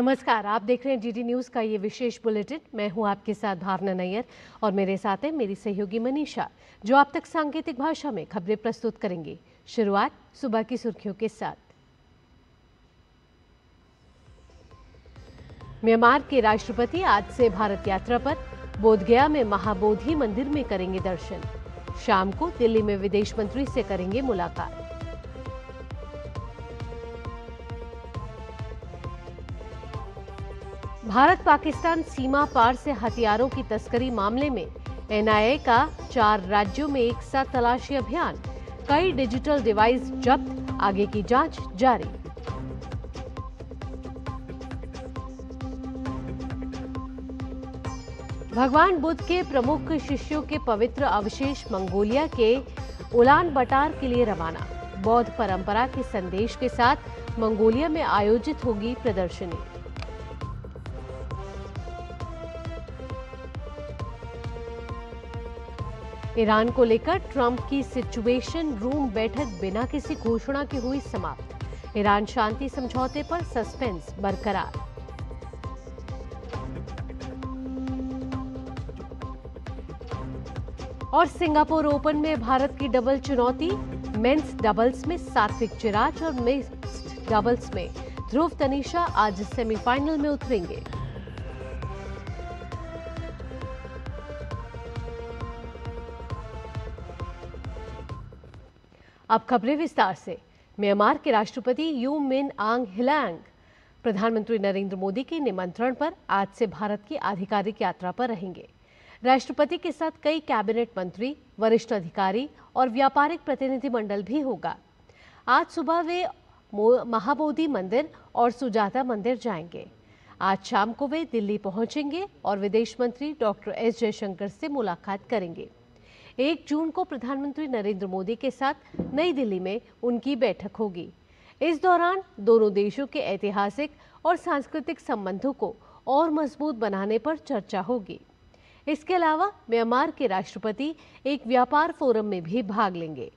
नमस्कार, आप देख रहे हैं जीडी न्यूज का ये विशेष बुलेटिन। मैं हूं आपके साथ भावना नैयर और मेरे साथ है मेरी सहयोगी मनीषा, जो आप तक सांकेतिक भाषा में खबरें प्रस्तुत करेंगी। शुरुआत सुबह की सुर्खियों के साथ। म्यांमार के राष्ट्रपति आज से भारत यात्रा पर। बोधगया में महाबोधि मंदिर में करेंगे दर्शन। शाम को दिल्ली में विदेश मंत्री से करेंगे मुलाकात। भारत पाकिस्तान सीमा पार से हथियारों की तस्करी मामले में एनआईए का 4 राज्यों में एक साथ तलाशी अभियान। कई डिजिटल डिवाइस जब्त, आगे की जांच जारी। भगवान बुद्ध के प्रमुख शिष्यों के पवित्र अवशेष मंगोलिया के उलान बटार के लिए रवाना। बौद्ध परंपरा के संदेश के साथ मंगोलिया में आयोजित होगी प्रदर्शनी। ईरान को लेकर ट्रंप की सिचुएशन रूम बैठक बिना किसी घोषणा के हुई समाप्त। ईरान शांति समझौते पर सस्पेंस बरकरार। और सिंगापुर ओपन में भारत की डबल चुनौती। मेंस डबल्स में सात्विक चिराज और मिक्स्ड डबल्स में ध्रुव तनीषा आज सेमीफाइनल में उतरेंगे। अब खबरें विस्तार से। म्यांमार के राष्ट्रपति यू मिन आंग ह्लांग प्रधानमंत्री नरेंद्र मोदी के निमंत्रण पर आज से भारत की आधिकारिक यात्रा पर रहेंगे। राष्ट्रपति के साथ कई कैबिनेट मंत्री, वरिष्ठ अधिकारी और व्यापारिक प्रतिनिधिमंडल भी होगा। आज सुबह वे महाबोधि मंदिर और सुजाता मंदिर जाएंगे। आज शाम को वे दिल्ली पहुंचेंगे और विदेश मंत्री डॉक्टर एस जयशंकर से मुलाकात करेंगे। 1 जून को प्रधानमंत्री नरेंद्र मोदी के साथ नई दिल्ली में उनकी बैठक होगी। इस दौरान दोनों देशों के ऐतिहासिक और सांस्कृतिक संबंधों को और मजबूत बनाने पर चर्चा होगी। इसके अलावा म्यांमार के राष्ट्रपति एक व्यापार फोरम में भी भाग लेंगे।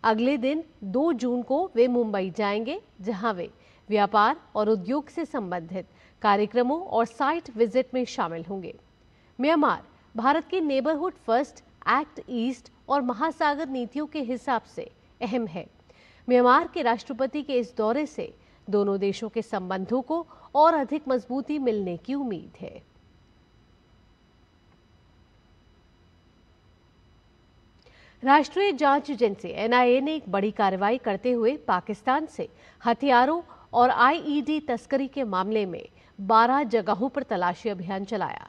अगले दिन 2 जून को वे मुंबई जाएंगे, जहां वे व्यापार और उद्योग से संबंधित कार्यक्रमों और साइट विजिट में शामिल होंगे। म्यांमार भारत की नेबरहुड फर्स्ट, एक्ट ईस्ट और महासागर नीतियों के हिसाब से अहम है। म्यांमार के राष्ट्रपति के इस दौरे से दोनों देशों के संबंधों को और अधिक मजबूती मिलने की उम्मीद है। राष्ट्रीय जांच एजेंसी एनआईए ने एक बड़ी कार्रवाई करते हुए पाकिस्तान से हथियारों और आईईडी तस्करी के मामले में 12 जगहों पर तलाशी अभियान चलाया।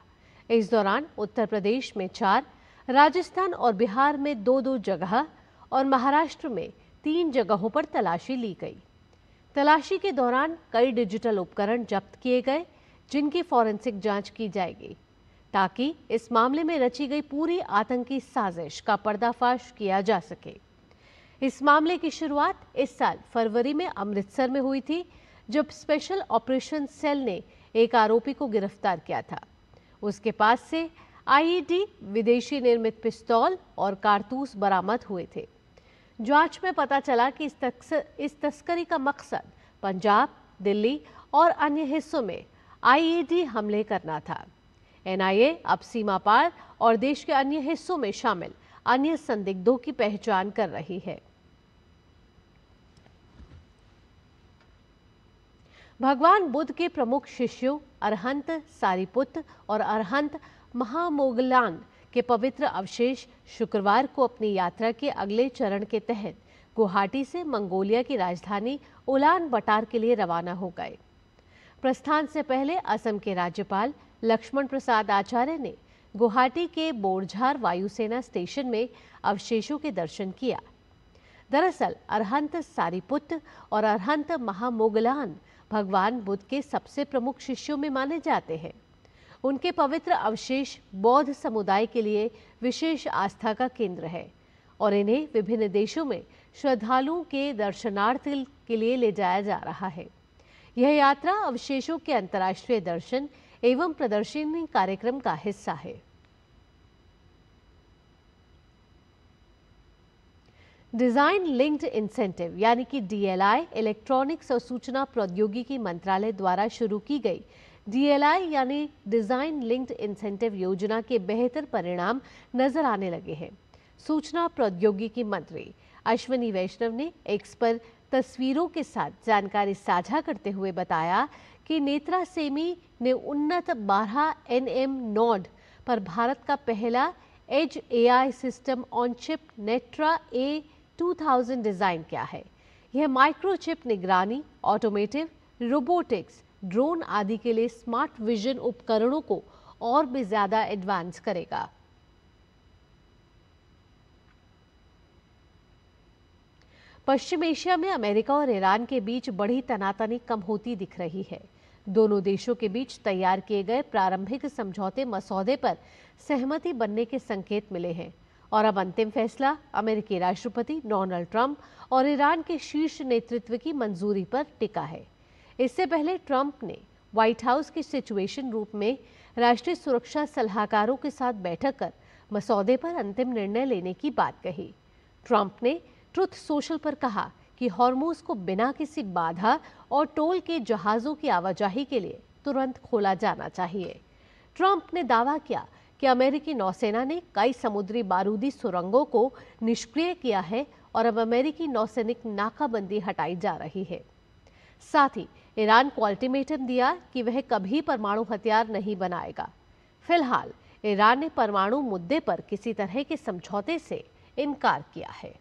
इस दौरान उत्तर प्रदेश में 4, राजस्थान और बिहार में 2-2 जगह और महाराष्ट्र में 3 जगहों पर तलाशी ली गई। तलाशी के दौरान कई डिजिटल उपकरण जब्त किए गए, जिनकी फॉरेंसिक जांच की जाएगी, ताकि इस मामले में रची गई पूरी आतंकी साजिश का पर्दाफाश किया जा सके। इस मामले की शुरुआत इस साल फरवरी में अमृतसर में हुई थी, जब स्पेशल ऑपरेशन सेल ने एक आरोपी को गिरफ्तार किया था। उसके पास से आईईडी, विदेशी निर्मित पिस्तौल और कारतूस बरामद हुए थे। जांच में पता चला कि इस तस्करी का मकसद पंजाब, दिल्ली और अन्य हिस्सों में आईईडी हमले करना था। एनआईए अब सीमा पार और देश के अन्य हिस्सों में शामिल अन्य संदिग्धों की पहचान कर रही है। भगवान बुद्ध के प्रमुख शिष्यों अरहंत सारिपुत्त और अरहंत महामोगलान के पवित्र अवशेष शुक्रवार को अपनी यात्रा के अगले चरण के तहत गुवाहाटी से मंगोलिया की राजधानी उलान बटार के लिए रवाना हो गए। प्रस्थान से पहले असम के राज्यपाल लक्ष्मण प्रसाद आचार्य ने गुवाहाटी के बोरझार वायुसेना स्टेशन में अवशेषों के दर्शन किया। दरअसल अरहंत सारिपुत्त और अरहंत महामोगलान भगवान बुद्ध के सबसे प्रमुख शिष्यों में माने जाते हैं। उनके पवित्र अवशेष बौद्ध समुदाय के लिए विशेष आस्था का केंद्र है और इन्हें विभिन्न देशों में श्रद्धालुओं के दर्शनार्थ के लिए ले जाया जा रहा है। यह यात्रा अवशेषों के अंतर्राष्ट्रीय दर्शन एवं प्रदर्शनी कार्यक्रम का हिस्सा है। डिजाइन लिंक्ड इंसेंटिव यानी कि डीएलआई इलेक्ट्रॉनिक्स और सूचना प्रौद्योगिकी मंत्रालय द्वारा शुरू की गई डीएलआई यानी डिजाइन लिंक्ड इंसेंटिव योजना के बेहतर परिणाम नजर आने लगे हैं। सूचना प्रौद्योगिकी मंत्री अश्विनी वैष्णव ने एक्स पर तस्वीरों के साथ जानकारी साझा करते हुए बताया कि नेत्रा सेमी ने उन्नत 12 एनएम नोड पर भारत का पहला edge AI system on chip Netra A2000 design किया है। यह माइक्रोचिप निगरानी, ऑटोमेटिव, रोबोटिक्स, ड्रोन आदि के लिए स्मार्ट विजन उपकरणों को और भी ज्यादा एडवांस करेगा। पश्चिम एशिया में अमेरिका और ईरान के बीच बढ़ी तनातनी कम होती दिख रही है। दोनों देशों के बीच तैयार किए गए प्रारंभिक समझौते मसौदे पर सहमति बनने के संकेत मिले हैं और अब अंतिम फैसला अमेरिकी राष्ट्रपति डोनाल्ड ट्रंप और ईरान के शीर्ष नेतृत्व की मंजूरी पर टिका है। इससे पहले ट्रंप ने व्हाइट हाउस के सिचुएशन रूम में राष्ट्रीय सुरक्षा सलाहकारों के साथ बैठक कर मसौदे पर अंतिम निर्णय लेने की बात कही। ट्रंप ने ट्रुथ सोशल पर कहा कि हॉर्मुज को बिना किसी बाधा और टोल के जहाजों की आवाजाही के लिए तुरंत खोला जाना चाहिए। ट्रंप ने दावा किया कि अमेरिकी नौसेना ने कई समुद्री बारूदी सुरंगों को निष्क्रिय किया है और अब अमेरिकी नौसैनिक नाकाबंदी हटाई जा रही है। साथ ही ईरान को अल्टीमेटम दिया कि वह कभी परमाणु हथियार नहीं बनाएगा। फिलहाल ईरान ने परमाणु मुद्दे पर किसी तरह के समझौते से इनकार किया है।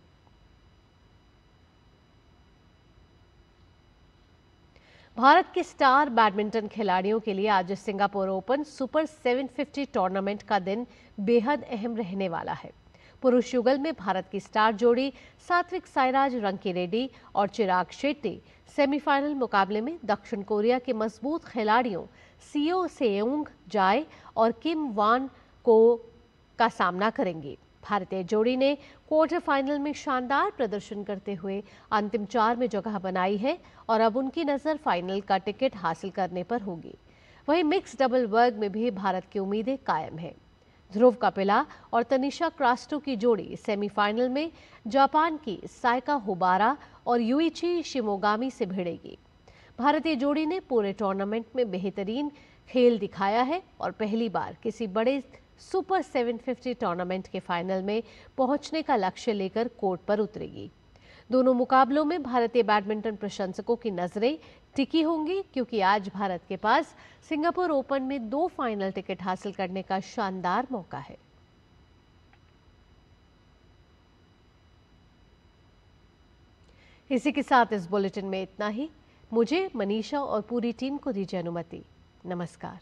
भारत के स्टार बैडमिंटन खिलाड़ियों के लिए आज सिंगापुर ओपन सुपर 750 टूर्नामेंट का दिन बेहद अहम रहने वाला है। पुरुष युगल में भारत की स्टार जोड़ी सात्विक साईराज रंकीरेड्डी और चिराग शेट्टी सेमीफाइनल मुकाबले में दक्षिण कोरिया के मजबूत खिलाड़ियों सियो सेयोंग जाय और किम वान को का सामना करेंगी। भारतीय जोड़ी ने क्वार्टर फाइनल में शानदार प्रदर्शन करते हुए अंतिम 4 में जगह बनाई है और अब उनकी नजर फाइनल का टिकट हासिल करने पर होगी। वहीं मिक्स डबल वर्ग में भी भारत की उम्मीदें कायम हैं। ध्रुव कपिला और तनिषा क्रास्टो की जोड़ी सेमीफाइनल में जापान की साइका होबारा और युइची शिमोगामी से भिड़ेगी। भारतीय जोड़ी ने पूरे टूर्नामेंट में बेहतरीन खेल दिखाया है और पहली बार किसी बड़े सुपर 750 टूर्नामेंट के फाइनल में पहुंचने का लक्ष्य लेकर कोर्ट पर उतरेगी। दोनों मुकाबलों में भारतीय बैडमिंटन प्रशंसकों की नजरें टिकी होंगी क्योंकि आज भारत के पास सिंगापुर ओपन में 2 फाइनल टिकट हासिल करने का शानदार मौका है। इसी के साथ इस बुलेटिन में इतना ही। मुझे, मनीषा और पूरी टीम को दीजिए अनुमति। नमस्कार।